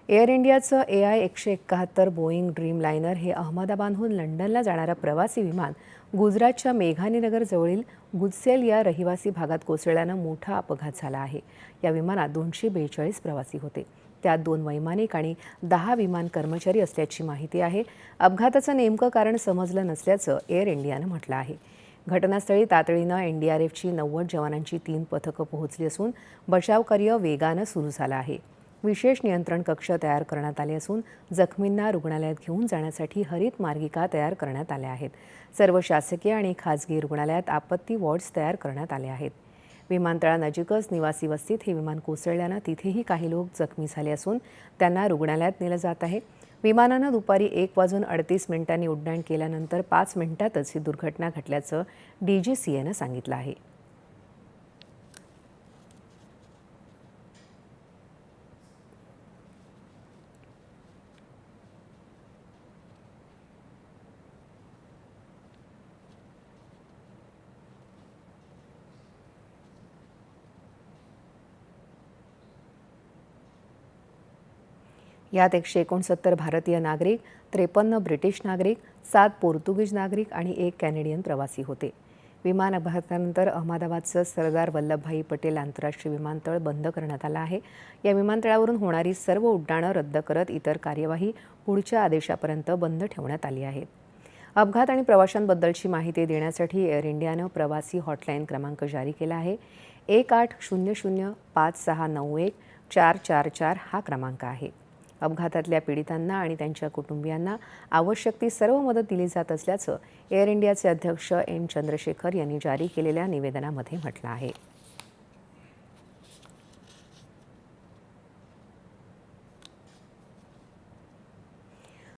Air इंडियाचं AI-171 Boeing ड्रीमलायनर हे अहमदाबादहून लंडनला जाणारं प्रवासी विमान गुजरातच्या मेघानीनगर जवळील गुजसेल या रहिवासी भागात कोसळल्यानं मोठा अपघात झाला आहे. या विमानात 242 प्रवासी होते. त्यात 2 वैमानिक आणि 10 विमान कर्मचारी असल्याची माहिती आहे. अपघाताचं नेमकं कारण समजलं नसल्याचं एअर इंडियानं म्हटलं आहे. घटनास्थळी तातडीनं NDRFची 90 जवानांची 3 पथकं पोहोचली असून बचावकार्य वेगानं सुरू झालं आहे. विशेष नियंत्रण कक्ष तयार करण्यात आले असून जखमींना रुग्णालयात घेऊन जाण्यासाठी हरित मार्गिका तयार करण्यात आल्या आहेत. सर्व शासकीय आणि खासगी रुग्णालयात आपत्ती वॉर्ड्स तयार करण्यात आले आहेत. विमानतळानजीकच निवासी वस्तीत हे विमान कोसळल्यानं तिथेही काही लोक जखमी झाले असून त्यांना रुग्णालयात नेलं जात आहे. विमानानं दुपारी 1:38 उड्डाण केल्यानंतर 5 मिनिटातच ही दुर्घटना घडल्याचं DGCAनं सांगितलं आहे. यात 169 भारतीय नागरिक, 53 ब्रिटिश नागरिक, 7 पोर्तुगीज नागरिक आणि 1 कॅनेडियन प्रवासी होते. विमान अपघातानंतर अहमदाबादचं सरदार वल्लभभाई पटेल आंतरराष्ट्रीय विमानतळ बंद करण्यात आलं आहे. या विमानतळावरून होणारी सर्व उड्डाणं रद्द करत इतर कार्यवाही पुढच्या आदेशापर्यंत बंद ठेवण्यात आली आहे. अपघात आणि प्रवाशांबद्दलची माहिती देण्यासाठी एअर इंडियानं प्रवासी हॉटलाईन क्रमांक जारी केला आहे. 18005691 444 हा क्रमांक आहे. अपघातातल्या पीडितांना आणि त्यांच्या कुटुंबियांना आवश्यक ती सर्व मदत दिली जात असल्याचं एअर इंडियाचे अध्यक्ष M. चंद्रशेखर यांनी जारी केलेल्या निवेदनामध्ये म्हटलं आहे.